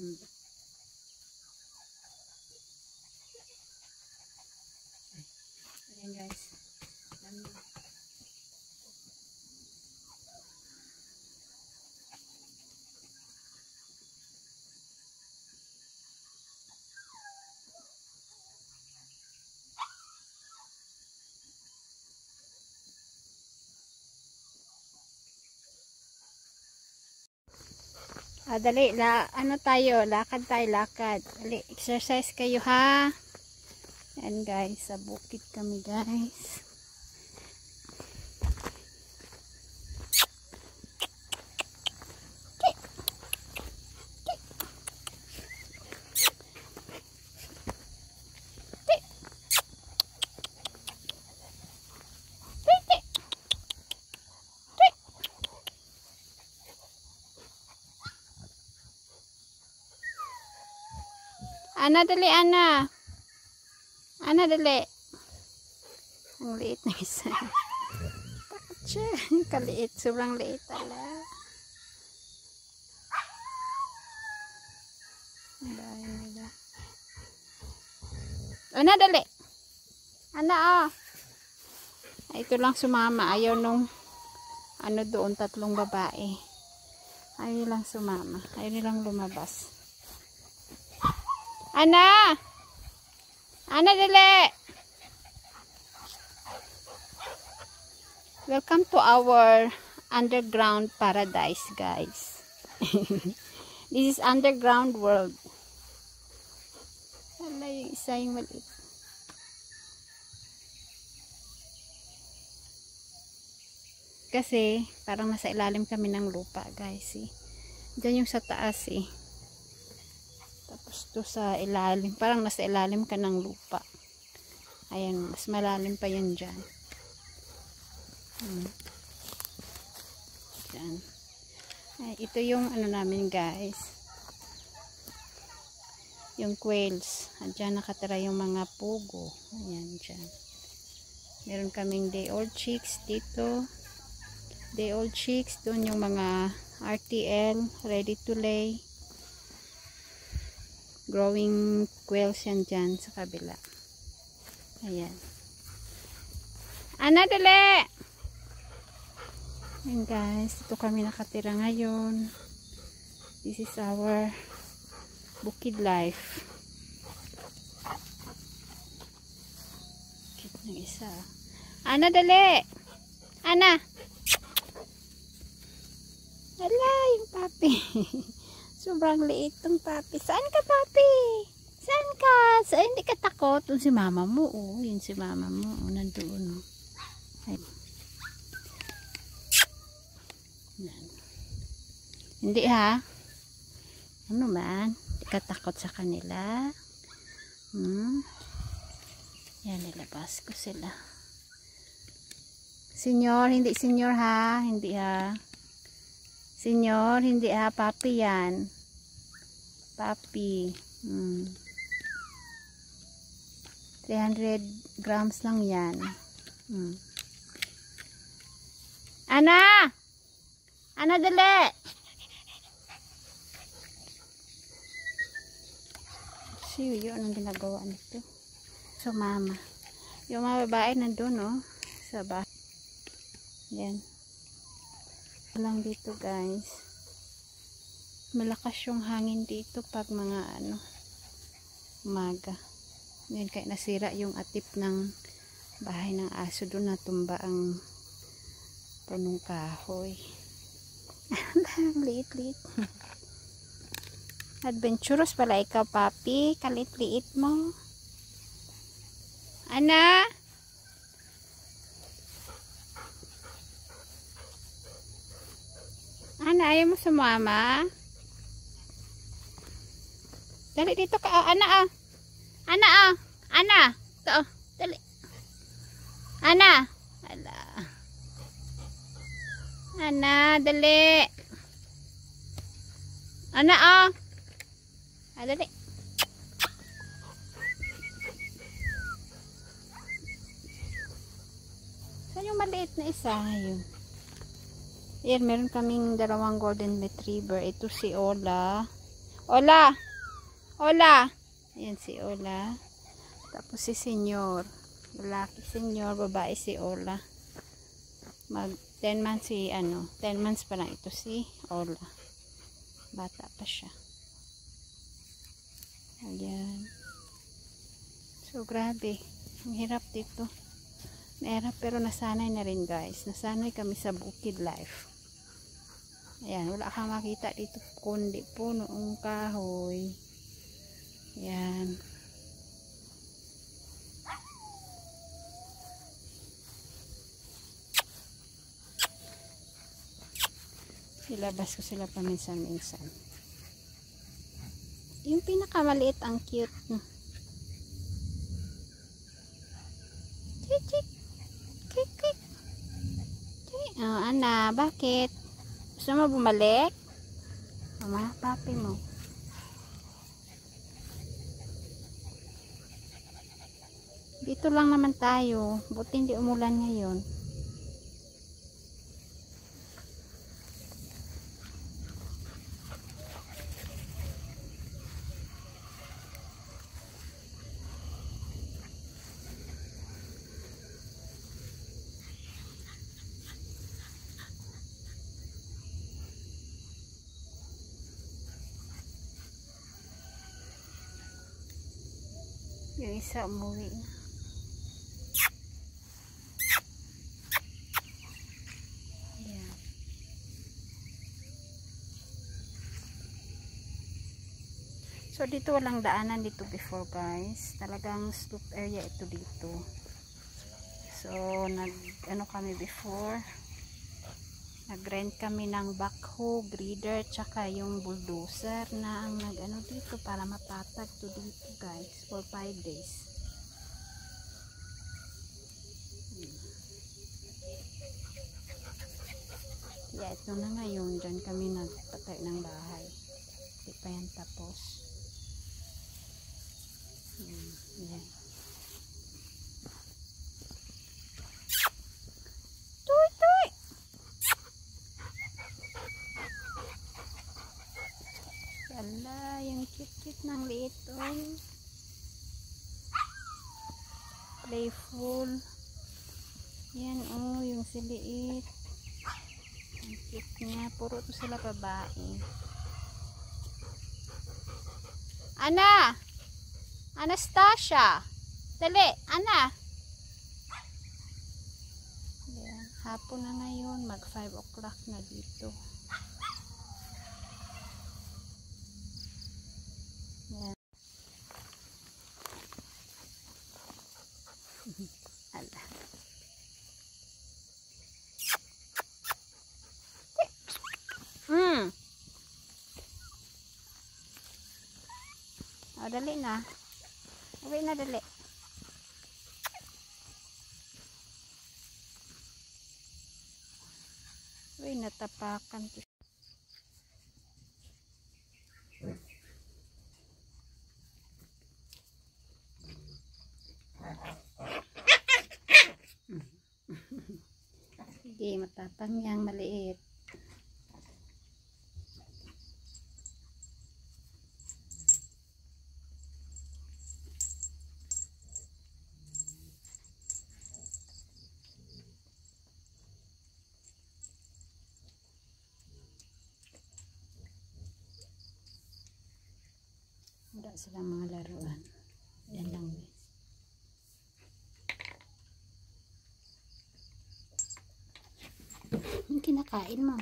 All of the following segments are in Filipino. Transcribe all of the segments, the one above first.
Ayan guys. Dali, ano tayo, lakad tayo, lakad. Dali, exercise kayo ha. Yan guys, sa bukid kami guys. Ana, dali, Ana. Ana, dali. Ang liit na isa. Takot siya. Kaliit. Sobrang liit ala. Ang bahay nila. Ana, dali. Ana, oh. Ito lang sumama. Ayaw nung ano doon, 3 babae. Ayaw nilang sumama. Ayaw nilang lumabas. Ana! Ana, dali! Welcome to our underground paradise, guys. This is underground world. Wala yung isa yung maliit. Kasi, parang nasa ilalim kami ng lupa, guys. Eh. Diyan yung sa taas, eh. Tapos to sa ilalim, parang nasa ilalim ka ng lupa. Ayan, mas malalim pa yan dyan. Dyan. Ay, ito yung ano namin guys. Yung quails. Dyan nakatira yung mga pugo. Ayan, dyan. Meron kaming day old chicks dito. Day old chicks. Doon yung mga RTL, ready to lay. Growing quails yan dyan sa kabila. Ayan. Ana, dali! Ayan guys, dito kami nakatira ngayon. This is our bukid life. Cute ng isa. Ana, dali! Ana! Hala, yung papi. Sobrang liit ng papi. Saan ka, papi? Saan ka? Saan hindi ka takot? Yung si mama mo, oh. Yun si mama mo, oh. Nandoon, oh. Ay. Yan. Hindi, ha? Ano man? Hindi ka takot sa kanila? Yan, nilabas ko sila. Senyor, hindi senyor, ha? Hindi, ha? Senyor, hindi ha, papi yan. Papi. 300 grams lang yan. Ana! Ana, dali! Siyo, yun ang ginagawa nito. So, mama. Yung mga babae nandun, no? Sa bahay. Yan. Lang dito guys, malakas yung hangin dito pag mga ano umaga. Ngayon kaya nasira yung atip ng bahay ng aso, doon natumba ang punong kahoy. Liit-liit. Adventurous pala ikaw, papi. Kalit-liit mo. Ana? Ana, ayaw mo sumama? Dali dito ka. Ana, Ana, Ana. Ito, dali. Ana. Ala. Ana, dali. Ana, dali. Saan yung maliit na isa? Ayun. Ayan, meron kaming 2 golden retriever. Ito si Ola. Ola! Ola! Ayan si Ola. Tapos si Senyor. Lalaki Senyor, babae si Ola. Mag 10 months si 10 months pa lang ito si Ola. Bata pa siya. Ayan. So grabe. Ang hirap dito. Mahirap pero nasanay na rin guys. Nasanay kami sa bukid life. Ayan, wala kang makita dito kundi punong kahoy. Ayan. Ilabas ko sila paminsan-minsan. Yung pinakamaliit ang cute. Chik chik. Kik kik. Oh, Ana, bakit? Gusto mo bumalik? Mama, papi mo. Dito lang naman tayo. Buti hindi umulan ngayon. Yung isa umuwi na. Ayan. So dito walang daanan dito before guys. Talagang stoop area ito dito. So ano kami before. Nag-rent kami ng backhoe, grader, tsaka yung bulldozer na ang nag-ano dito para mapatag to dito guys for 5 days. Yeah, ito na ngayon. Diyan kami nagpatay ng bahay. Hindi pa yan tapos. Yeah. Ala, yung cute-cute ng liit, oh. Playful. Yan, oh, yung siliit. Ang cute niya. Puro to sila babae. Ana! Anastasia! Dali, Ana! Yan, hapon na ngayon. Mag 5 o'clock na dito. Yan. Ala. O, dali na. Uwi na, dali. Uy, natapakan. Sige, matapang yang maliit. Wala silang mga laruan. Yan lang guys. Yung kinakain mo.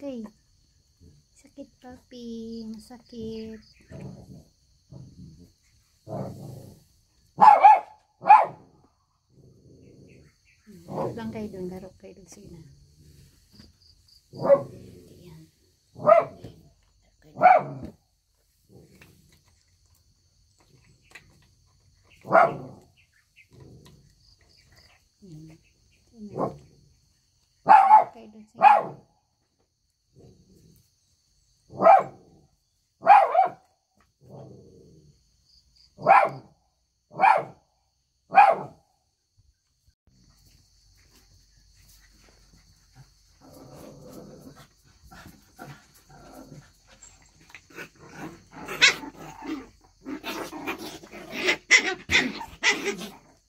Okay. Sakit papi, masakit. Lang kayo doon, laro kayo doon sila. Yan. Yan. Okay, doon sa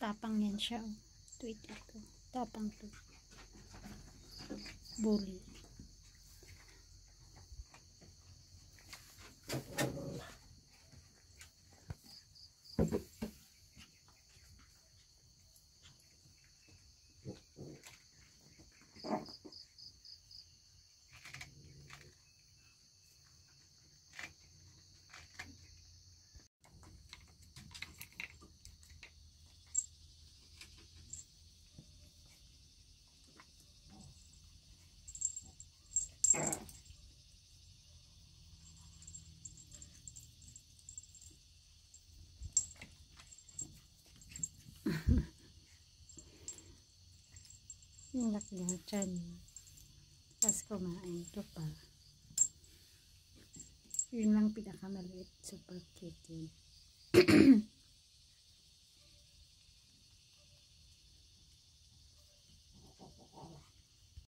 tapang yan siya. Oh. Tweet ito. Tapang to. Bully. Inak niya dyan. Tapos kumain. Ito pa. Yun lang pinakamaliit. Super cute yun.